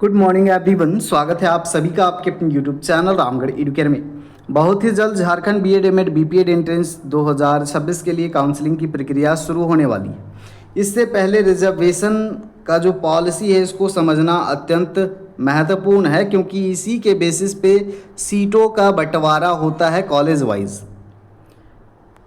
Good morning everyone. स्वागत है आप सभी का आपके अपने यूट्यूब चैनल रामगढ़ एडुकेयर में। बहुत ही जल्द Jharkhand BEd MEd BPEd entrance 2026 के लिए काउंसलिंग की प्रक्रिया शुरू होने वाली है। इससे पहले रिजर्वेशन का जो पॉलिसी है इसको समझना अत्यंत महत्वपूर्ण है, क्योंकि इसी के बेसिस पे सीटों का बंटवारा होता है कॉलेज वाइज।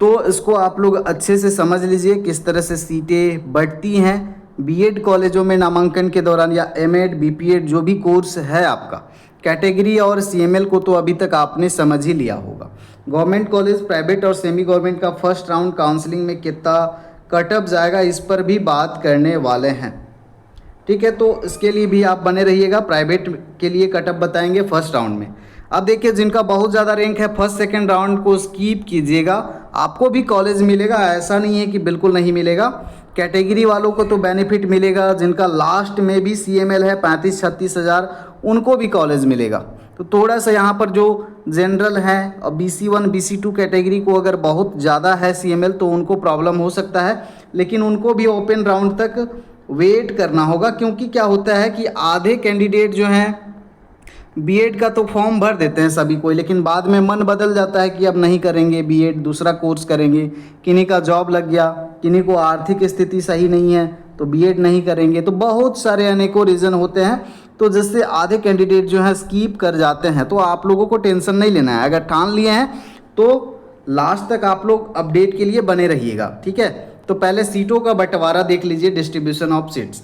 तो इसको आप लोग अच्छे से समझ लीजिए किस तरह से सीटें बढ़ती हैं बीएड कॉलेजों में नामांकन के दौरान, या एमएड बीपीएड जो भी कोर्स है आपका। कैटेगरी और सीएमएल को तो अभी तक आपने समझ ही लिया होगा। गवर्नमेंट कॉलेज, प्राइवेट और सेमी गवर्नमेंट का फर्स्ट राउंड काउंसलिंग में कितना कटअप जाएगा इस पर भी बात करने वाले हैं। ठीक है, तो इसके लिए भी आप बने रहिएगा। प्राइवेट के लिए कटअप बताएंगे फर्स्ट राउंड में। अब देखिए, जिनका बहुत ज़्यादा रैंक है फर्स्ट सेकंड राउंड को स्कीप कीजिएगा, आपको भी कॉलेज मिलेगा, ऐसा नहीं है कि बिल्कुल नहीं मिलेगा। कैटेगरी वालों को तो बेनिफिट मिलेगा, जिनका लास्ट में भी सीएमएल है 35-36 हज़ार, उनको भी कॉलेज मिलेगा। तो थोड़ा सा यहाँ पर जो जनरल हैं और BC1 BC2 कैटेगरी को अगर बहुत ज़्यादा है सीएमएल तो उनको प्रॉब्लम हो सकता है, लेकिन उनको भी ओपन राउंड तक वेट करना होगा। क्योंकि क्या होता है कि आधे कैंडिडेट जो हैं बीएड का तो फॉर्म भर देते हैं सभी कोई, लेकिन बाद में मन बदल जाता है कि अब नहीं करेंगे बीएड, दूसरा कोर्स करेंगे। किन्हीं का जॉब लग गया, किन्हीं को आर्थिक स्थिति सही नहीं है तो बीएड नहीं करेंगे। तो बहुत सारे अनेकों रीज़न होते हैं, तो जिससे आधे कैंडिडेट जो है स्कीप कर जाते हैं। तो आप लोगों को टेंशन नहीं लेना है, अगर ठान लिए हैं तो लास्ट तक आप लोग अपडेट के लिए बने रहिएगा। ठीक है, तो पहले सीटों का बंटवारा देख लीजिए, डिस्ट्रीब्यूशन ऑफ सीट्स।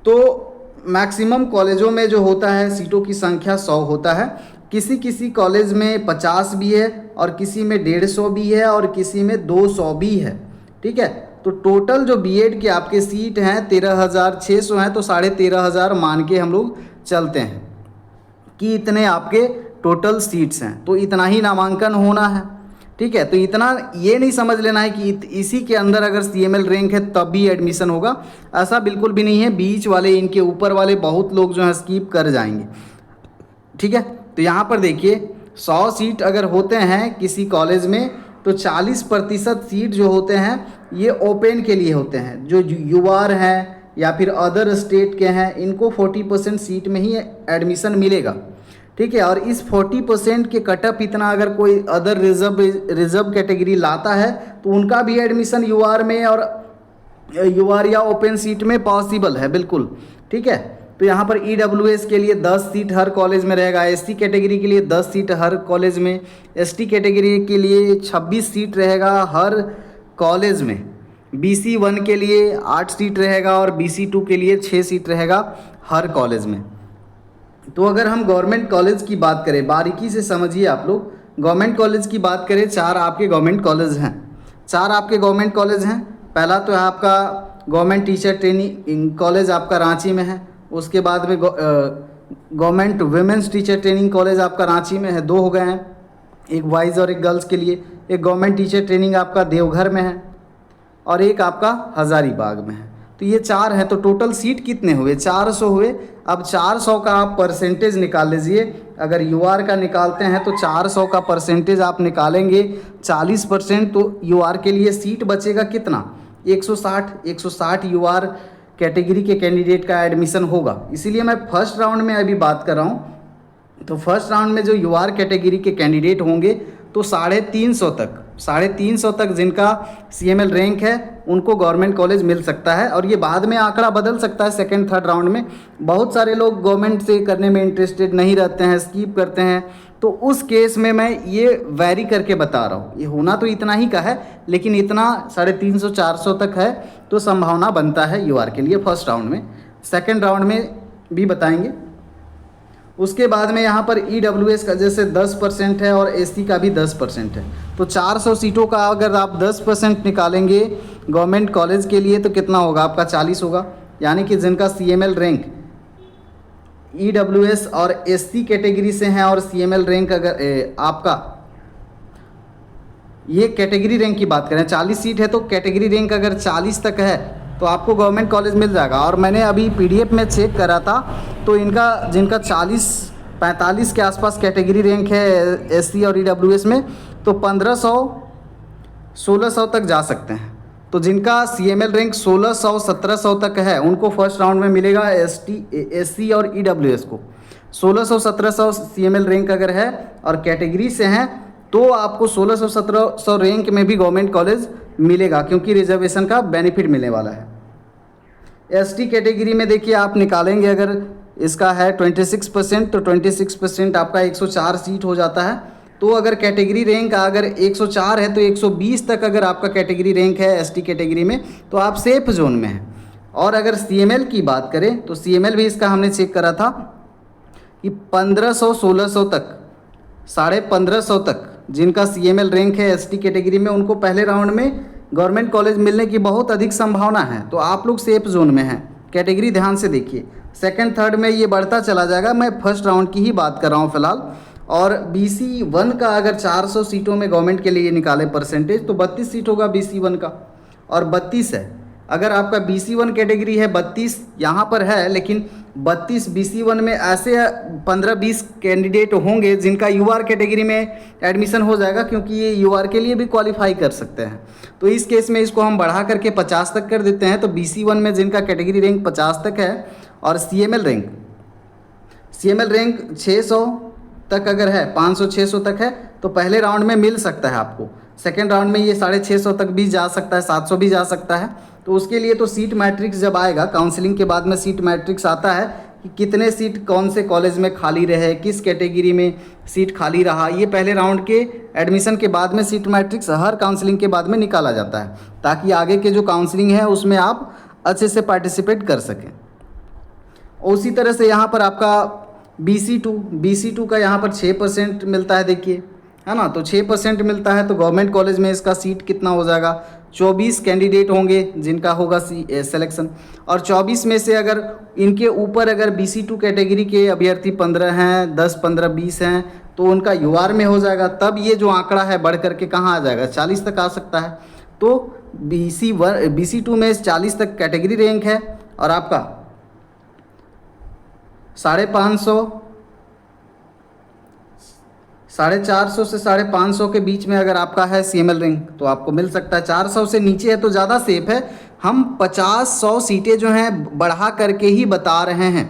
तो मैक्सिमम कॉलेजों में जो होता है सीटों की संख्या 100 होता है। किसी किसी कॉलेज में 50 भी है और किसी में 150 भी है और किसी में 200 भी है। ठीक है, तो टोटल जो बीएड के आपके सीट हैं 13,600 हैं, तो 13,500 मान के हम लोग चलते हैं कि इतने आपके टोटल सीट्स हैं, तो इतना ही नामांकन होना है। ठीक है, तो इतना ये नहीं समझ लेना है कि इसी के अंदर अगर सीएमएल रैंक है तब भी एडमिशन होगा, ऐसा बिल्कुल भी नहीं है। बीच वाले, इनके ऊपर वाले बहुत लोग जो हैं स्कीप कर जाएंगे। ठीक है, तो यहाँ पर देखिए 100 सीट अगर होते हैं किसी कॉलेज में तो 40% सीट जो होते हैं ये ओपन के लिए होते हैं। जो यूआर हैं या फिर अदर स्टेट के हैं इनको 40% सीट में ही एडमिशन मिलेगा। ठीक है, और इस 40% के कटअप इतना अगर कोई अदर रिजर्व कैटेगरी लाता है तो उनका भी एडमिशन यूआर में और यूआर या ओपन सीट में पॉसिबल है बिल्कुल। ठीक है, तो यहाँ पर ईडब्ल्यूएस के लिए 10 सीट हर कॉलेज में रहेगा, एससी कैटेगरी के लिए 10 सीट हर कॉलेज में, एसटी कैटेगरी के लिए 26 सीट रहेगा हर कॉलेज में, BC1 के लिए 8 सीट रहेगा और BC2 के लिए 6 सीट रहेगा हर कॉलेज में। तो अगर हम गवर्नमेंट कॉलेज की बात करें, बारीकी से समझिए आप लोग, गवर्नमेंट कॉलेज की बात करें, 4 आपके गवर्नमेंट कॉलेज हैं। 4 आपके गवर्नमेंट कॉलेज हैं। पहला तो है आपका गवर्नमेंट टीचर ट्रेनिंग कॉलेज आपका रांची में है। उसके बाद में government women's teacher training college आपका रांची में है, 2 हो गए हैं, एक बॉयज़ और एक गर्ल्स के लिए। एक गवर्नमेंट टीचर ट्रेनिंग आपका देवघर में है और एक आपका हज़ारीबाग में है। तो ये 4 है। तो टोटल सीट कितने हुए? 400 हुए। अब 400 का आप परसेंटेज निकाल लीजिए। अगर यूआर का निकालते हैं तो 400 का परसेंटेज आप निकालेंगे 40%, तो यूआर के लिए सीट बचेगा कितना? 160 यूआर कैटेगरी के कैंडिडेट का एडमिशन होगा। इसीलिए मैं फर्स्ट राउंड में अभी बात कर रहा हूँ। तो फर्स्ट राउंड में जो यूआर कैटेगरी के कैंडिडेट होंगे तो 350 तक जिनका सीएमएल रैंक है उनको गवर्नमेंट कॉलेज मिल सकता है। और ये बाद में आंकड़ा बदल सकता है सेकंड थर्ड राउंड में। बहुत सारे लोग गवर्नमेंट से करने में इंटरेस्टेड नहीं रहते हैं, स्कीप करते हैं, तो उस केस में मैं ये वैरी करके बता रहा हूँ। ये होना तो इतना ही का है, लेकिन इतना 350-400 तक है तो संभावना बनता है यूआर के लिए फर्स्ट राउंड में। सेकेंड राउंड में भी बताएंगे। उसके बाद में यहाँ पर ईडब्ल्यूएस का जैसे 10% है और एससी का भी 10% है। तो 400 सीटों का अगर आप 10% निकालेंगे गवर्नमेंट कॉलेज के लिए तो कितना होगा आपका? 40 होगा। यानी कि जिनका सीएमएल रैंक ईडब्ल्यूएस और एससी कैटेगरी से हैं और सीएमएल रैंक अगर आपका ये कैटेगरी रैंक की बात करें 40 सीट है तो कैटेगरी रैंक अगर 40 तक है तो आपको गवर्नमेंट कॉलेज मिल जाएगा। और मैंने अभी पीडीएफ में चेक करा था तो इनका जिनका 40-45 के आसपास कैटेगरी रैंक है एससी और ईडब्ल्यूएस में, तो 1500-1600 तक जा सकते हैं। तो जिनका CML रैंक 1600-1700 तक है उनको फर्स्ट राउंड में मिलेगा। ST SC और EWS को 1600-1700 CML रैंक अगर है और कैटेगरी से हैं तो आपको 1600-1700 रैंक में भी गवर्नमेंट कॉलेज मिलेगा, क्योंकि रिजर्वेशन का बेनिफिट मिलने वाला है। ST कैटेगरी में देखिए आप निकालेंगे, अगर इसका है 26% तो 26% आपका 104 सीट हो जाता है। तो अगर कैटेगरी रैंक अगर 104 है तो 120 तक अगर आपका कैटेगरी रैंक है ST कैटेगरी में तो आप सेफ जोन में हैं। और अगर CML की बात करें तो CML भी इसका हमने चेक करा था कि 1500-1600 तक 1550 तक जिनका CML रैंक है ST कैटेगरी में उनको पहले राउंड में गवर्नमेंट कॉलेज मिलने की बहुत अधिक संभावना है। तो आप लोग सेफ जोन में हैं। कैटेगरी ध्यान से देखिए, सेकंड थर्ड में ये बढ़ता चला जाएगा। मैं फर्स्ट राउंड की ही बात कर रहा हूँ फ़िलहाल। और BC1 का अगर 400 सीटों में गवर्नमेंट के लिए निकाले परसेंटेज तो 32 सीट होगा BC1 का, और 32 है। अगर आपका BC1 कैटेगरी है 32 यहाँ पर है, लेकिन 32 BC1 में ऐसे 15-20 कैंडिडेट होंगे जिनका UR कैटेगरी में एडमिशन हो जाएगा, क्योंकि ये UR के लिए भी क्वालिफाई कर सकते हैं। तो इस केस में इसको हम बढ़ा करके 50 तक कर देते हैं। तो BC1 में जिनका कैटेगरी रैंक 50 तक है और CML रैंक 600 तक अगर है, 500-600 तक है तो पहले राउंड में मिल सकता है आपको। सेकेंड राउंड में ये 650 तक भी जा सकता है, 700 भी जा सकता है। तो उसके लिए तो सीट मैट्रिक्स जब आएगा, काउंसलिंग के बाद में सीट मैट्रिक्स आता है कि कितने सीट कौन से कॉलेज में खाली रहे, किस कैटेगरी में सीट खाली रहा। ये पहले राउंड के एडमिशन के बाद में सीट मैट्रिक्स हर काउंसलिंग के बाद में निकाला जाता है, ताकि आगे के जो काउंसलिंग है उसमें आप अच्छे से पार्टिसिपेट कर सकें। उसी तरह से यहाँ पर आपका BC2 का यहाँ पर 6% मिलता है, देखिए है ना। तो 6% मिलता है तो गवर्नमेंट कॉलेज में इसका सीट कितना हो जाएगा, 24 कैंडिडेट होंगे जिनका होगा सिलेक्शन। और 24 में से अगर इनके ऊपर अगर BC2 कैटेगरी के अभ्यर्थी 15 हैं, 10, 15, 20 हैं तो उनका UR में हो जाएगा। तब ये जो आंकड़ा है बढ़ करके कहाँ आ जाएगा, 40 तक आ सकता है। तो BC2 में 40 तक कैटेगरी रैंक है और आपका 550, 450 से 550 के बीच में अगर आपका है CML रैंक तो आपको मिल सकता है। 400 से नीचे है तो ज़्यादा सेफ है। हम 50-100 सीटें जो हैं बढ़ा करके ही बता रहे हैं,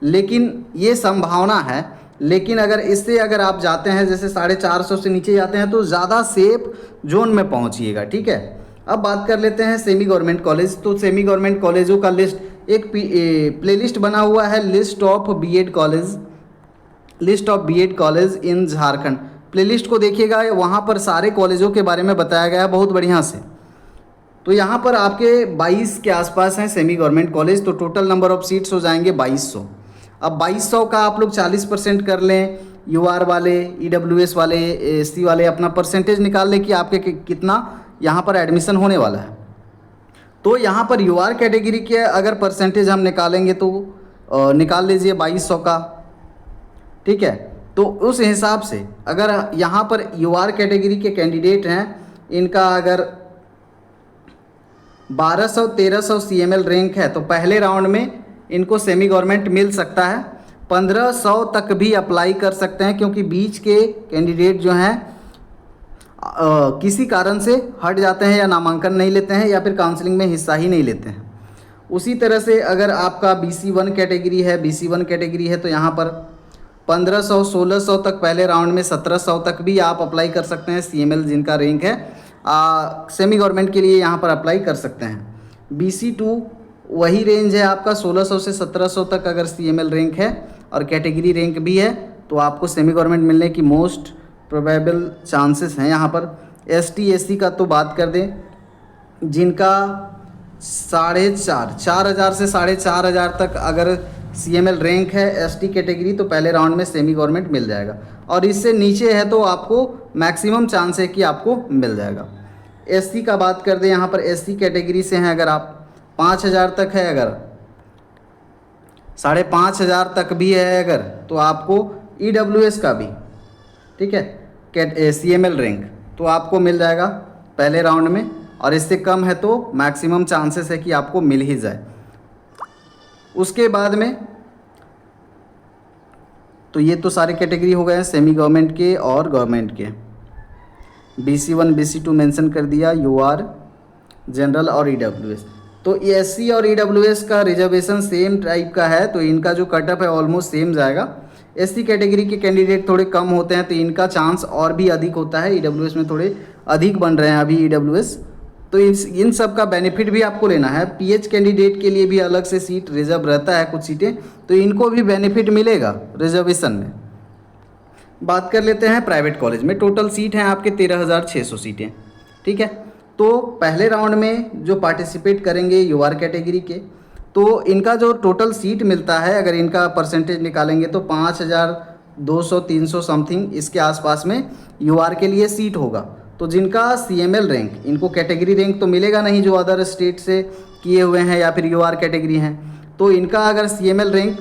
लेकिन ये संभावना है। लेकिन अगर इससे अगर आप जाते हैं जैसे 450 से नीचे जाते हैं तो ज़्यादा सेफ जोन में पहुंचिएगा, ठीक है। अब बात कर लेते हैं सेमी गवर्नमेंट कॉलेज। तो सेमी गवर्नमेंट कॉलेजों का लिस्ट, एक प्लेलिस्ट बना हुआ है, list of BEd college in Jharkhand. Playlist को देखिएगा, वहाँ पर सारे कॉलेजों के बारे में बताया गया है बहुत बढ़िया से। तो यहाँ पर आपके 22 के आसपास हैं सेमी गवर्नमेंट कॉलेज। तो टोटल नंबर ऑफ सीट्स हो जाएंगे 2200। अब 2200 का आप लोग 40% कर लें, UR वाले, EWS वाले, SC वाले अपना परसेंटेज निकाल लें कि आपके कितना यहाँ पर एडमिशन होने वाला है। तो यहाँ पर UR कैटेगरी के अगर परसेंटेज हम निकालेंगे तो निकाल लीजिए 2200 का, ठीक है। तो उस हिसाब से अगर यहाँ पर UR कैटेगरी के कैंडिडेट हैं, इनका अगर 1200-1300 CML रैंक है तो पहले राउंड में इनको सेमी गवर्नमेंट मिल सकता है। 1500 तक भी अप्लाई कर सकते हैं, क्योंकि बीच के कैंडिडेट जो हैं किसी कारण से हट जाते हैं या नामांकन नहीं लेते हैं या फिर काउंसलिंग में हिस्सा ही नहीं लेते हैं। उसी तरह से अगर आपका BC1 कैटेगरी है तो यहाँ पर 1500-1600 तक पहले राउंड में, 1700 तक भी आप अप्लाई कर सकते हैं। CML जिनका रैंक है सेमी गवर्नमेंट के लिए यहाँ पर अप्लाई कर सकते हैं। BC2 वही रेंज है आपका 1600 से 1700 तक अगर CML रैंक है और कैटेगरी रैंक भी है तो आपको सेमी गवर्नमेंट मिलने की मोस्ट प्रोबेबल चांसेस हैं। यहाँ पर ST SC का तो बात कर दें, जिनका 4,500 से 4,500 तक अगर CML रैंक है ST कैटेगरी तो पहले राउंड में सेमी गवर्नमेंट मिल जाएगा, और इससे नीचे है तो आपको मैक्सिमम चांस है कि आपको मिल जाएगा। SC का बात कर दें, यहाँ पर SC कैटेगरी से हैं अगर आप 5,000 तक है, अगर 5,500 तक भी है अगर, तो आपको EWS का भी, ठीक है, CML रैंक तो आपको मिल जाएगा पहले राउंड में, और इससे कम है तो मैक्सिमम चांसेस है कि आपको मिल ही जाए। उसके बाद में तो ये तो सारे कैटेगरी हो गए हैं सेमी गवर्नमेंट के और गवर्नमेंट के। BC1 BC2 मेंशन कर दिया, UR जनरल और ईडब्ल्यूएस। तो एससी और ईडब्ल्यूएस का रिजर्वेशन सेम टाइप का है, तो इनका जो कटअप है ऑलमोस्ट सेम जाएगा। एससी कैटेगरी के कैंडिडेट थोड़े कम होते हैं, तो इनका चांस और भी अधिक होता है। ईडब्ल्यूएस में थोड़े अधिक बन रहे हैं अभी ईडब्ल्यूएस। तो इन सब का बेनिफिट भी आपको लेना है। पीएच कैंडिडेट के लिए भी अलग से सीट रिजर्व रहता है कुछ सीटें, तो इनको भी बेनिफिट मिलेगा रिजर्वेशन में। बात कर लेते हैं प्राइवेट कॉलेज में। टोटल सीट हैं आपके 13,600 सीटें, ठीक है। तो पहले राउंड में जो पार्टिसिपेट करेंगे यूआर कैटेगरी के, तो इनका जो टोटल सीट मिलता है, अगर इनका परसेंटेज निकालेंगे तो 5,200-300 समथिंग इसके आसपास में यूआर के लिए सीट होगा। तो जिनका सीएमएल रैंक, इनको कैटेगरी रैंक तो मिलेगा नहीं जो अदर स्टेट से किए हुए हैं या फिर यूआर कैटेगरी हैं, तो इनका अगर सीएमएल रैंक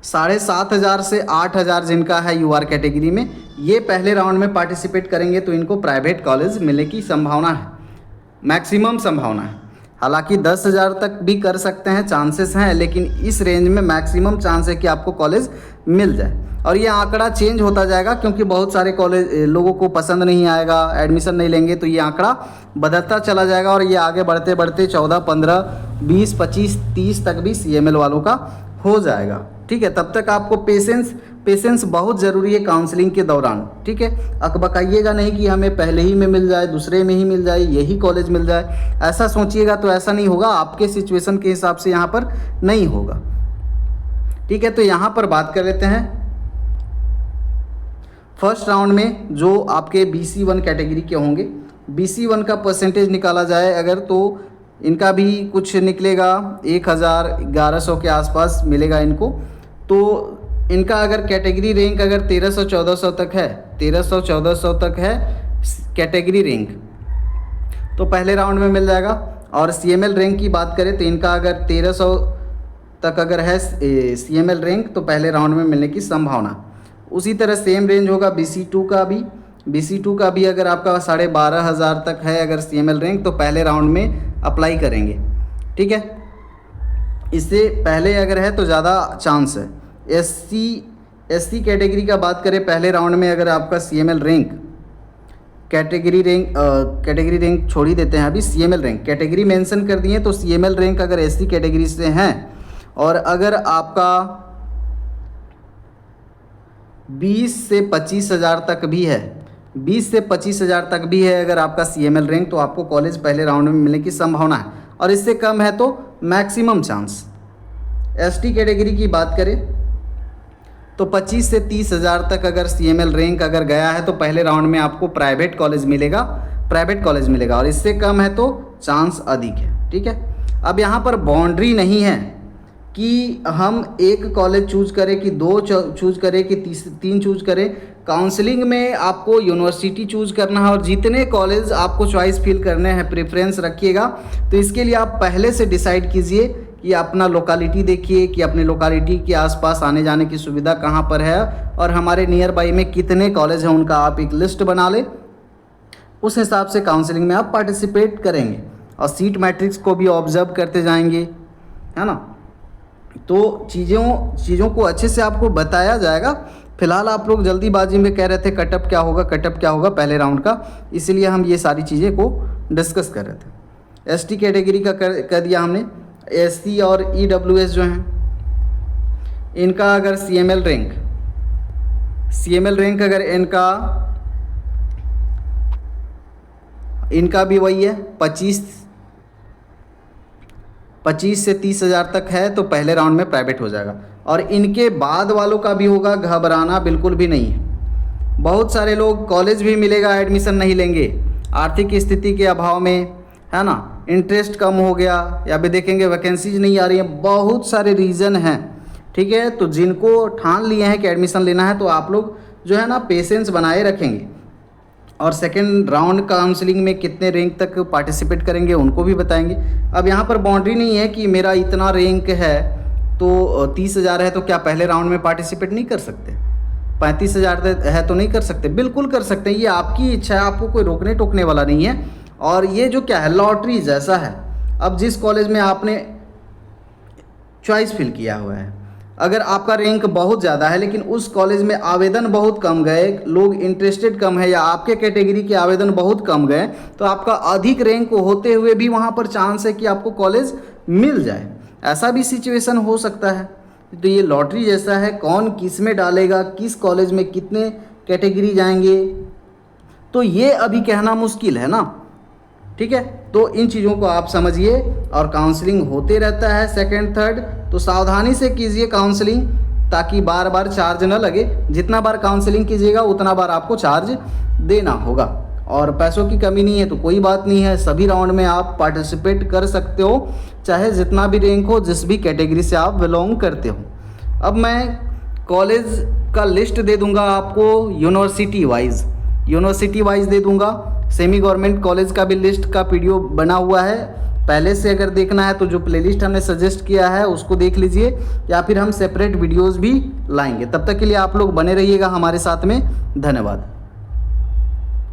7,500 से 8,000 जिनका है यूआर कैटेगरी में, ये पहले राउंड में पार्टिसिपेट करेंगे तो इनको प्राइवेट कॉलेज मिलने की संभावना है, मैक्सिमम संभावना है। हालांकि 10,000 तक भी कर सकते हैं, चांसेस हैं, लेकिन इस रेंज में मैक्सिमम चांस है कि आपको कॉलेज मिल जाए। और ये आंकड़ा चेंज होता जाएगा क्योंकि बहुत सारे कॉलेज लोगों को पसंद नहीं आएगा, एडमिशन नहीं लेंगे, तो ये आंकड़ा बदलता चला जाएगा और ये आगे बढ़ते बढ़ते 14, 15, 20, 25, 30 तक भी सीएमएल वालों का हो जाएगा, ठीक है। तब तक आपको पेशेंस बहुत ज़रूरी है काउंसलिंग के दौरान, ठीक है। अकबकाइएगा नहीं कि हमें पहले ही में मिल जाए, दूसरे में ही मिल जाए, यही कॉलेज मिल जाए, ऐसा सोचिएगा तो ऐसा नहीं होगा। आपके सिचुएशन के हिसाब से यहाँ पर नहीं होगा, ठीक है। तो यहाँ पर बात कर लेते हैं फर्स्ट राउंड में जो आपके BC1 कैटेगरी के होंगे। BC1 का परसेंटेज निकाला जाए अगर, तो इनका भी कुछ निकलेगा 1,000-1,100 के आसपास मिलेगा इनको। तो इनका अगर कैटेगरी रैंक अगर 1300-1400 तक है, 1300-1400 तक है कैटेगरी रैंक, तो पहले राउंड में मिल जाएगा। और CML रैंक की बात करें तो इनका अगर 1300 तक अगर है CML रैंक, तो पहले राउंड में मिलने की संभावना। उसी तरह सेम रेंज होगा BC2 का भी। BC2 का भी अगर आपका 12,500 तक है अगर CML रैंक, तो पहले राउंड में अप्लाई करेंगे, ठीक है। इससे पहले अगर है तो ज़्यादा चांस है। SC कैटेगरी का बात करें, पहले राउंड में अगर आपका CML रैंक, कैटेगरी रैंक छोड़ ही देते हैं अभी, CML रैंक कैटेगरी मेंशन कर दिए, तो CML रैंक अगर SC कैटेगरी से हैं और अगर आपका 20 से 25,000 तक भी है, 20 से 25,000 तक भी है अगर आपका CML रैंक, तो आपको कॉलेज पहले राउंड में मिलने की संभावना है। और इससे कम है तो मैक्सिमम चांस। ST कैटेगरी की बात करें तो 25 से 30,000 तक अगर CML रैंक अगर गया है तो पहले राउंड में आपको प्राइवेट कॉलेज मिलेगा और इससे कम है तो चांस अधिक है, ठीक है। अब यहाँ पर बाउंड्री नहीं है कि हम एक कॉलेज चूज करें कि 2 चूज करें कि 3 चूज करें। काउंसलिंग में आपको यूनिवर्सिटी चूज करना है और जितने कॉलेज आपको चॉइस फील करने हैं, प्रेफरेंस रखिएगा। तो इसके लिए आप पहले से डिसाइड कीजिए कि अपना लोकालिटी देखिए कि अपने लोकालिटी के आसपास आने जाने की सुविधा कहाँ पर है और हमारे नियर बाई में कितने कॉलेज हैं, उनका आप एक लिस्ट बना लें। उस हिसाब से काउंसलिंग में आप पार्टिसिपेट करेंगे और सीट मैट्रिक्स को भी ऑब्जर्व करते जाएंगे, है ना। तो चीज़ों को अच्छे से आपको बताया जाएगा। फिलहाल आप लोग जल्दीबाजी में कह रहे थे कटअप क्या होगा पहले राउंड का, इसलिए हम ये सारी चीज़ें को डिस्कस कर रहे थे। ST कैटेगरी का कर दिया हमने। SC और EWS जो हैं, इनका अगर CML रैंक अगर इनका भी वही है 25 से 30,000 तक है तो पहले राउंड में प्राइवेट हो जाएगा। और इनके बाद वालों का भी होगा, घबराना बिल्कुल भी नहीं है। बहुत सारे लोग कॉलेज भी मिलेगा, एडमिशन नहीं लेंगे आर्थिक स्थिति के अभाव में, है ना, इंटरेस्ट कम हो गया या भी देखेंगे वैकेंसीज नहीं आ रही हैं, बहुत सारे रीज़न हैं, ठीक है। तो जिनको ठान लिए हैं कि एडमिशन लेना है तो आप लोग जो है ना पेशेंस बनाए रखेंगे और सेकेंड राउंड काउंसलिंग में कितने रैंक तक पार्टिसिपेट करेंगे उनको भी बताएंगे। अब यहाँ पर बाउंड्री नहीं है कि मेरा इतना रैंक है तो 30,000 है तो क्या पहले राउंड में पार्टिसिपेट नहीं कर सकते, 35,000 है तो नहीं कर सकते, बिल्कुल कर सकते हैं। ये आपकी इच्छा है, आपको कोई रोकने टोकने वाला नहीं है। और ये जो क्या है लॉटरी जैसा है। अब जिस कॉलेज में आपने चॉइस फिल किया हुआ है, अगर आपका रैंक बहुत ज़्यादा है लेकिन उस कॉलेज में आवेदन बहुत कम गए, लोग इंटरेस्टेड कम है, या आपके कैटेगरी के आवेदन बहुत कम गए, तो आपका अधिक रैंक होते हुए भी वहाँ पर चांस है कि आपको कॉलेज मिल जाए। ऐसा भी सिचुएशन हो सकता है। तो ये लॉटरी जैसा है, कौन किस में डालेगा, किस कॉलेज में कितने कैटेगरी जाएंगे, तो ये अभी कहना मुश्किल है ना। ठीक है, तो इन चीज़ों को आप समझिए। और काउंसलिंग होते रहता है सेकंड थर्ड, तो सावधानी से कीजिए काउंसलिंग, ताकि बार बार चार्ज न लगे। जितना बार काउंसलिंग कीजिएगा उतना बार आपको चार्ज देना होगा। और पैसों की कमी नहीं है तो कोई बात नहीं है, सभी राउंड में आप पार्टिसिपेट कर सकते हो, चाहे जितना भी रैंक हो, जिस भी कैटेगरी से आप बिलोंग करते हो। अब मैं कॉलेज का लिस्ट दे दूंगा आपको, यूनिवर्सिटी वाइज दे दूंगा। सेमी गवर्नमेंट कॉलेज का भी लिस्ट का पीडीएफ बना हुआ है, पहले से अगर देखना है तो जो प्लेलिस्ट हमने सजेस्ट किया है उसको देख लीजिए, या फिर हम सेपरेट वीडियोस भी लाएंगे। तब तक के लिए आप लोग बने रहिएगा हमारे साथ में। धन्यवाद।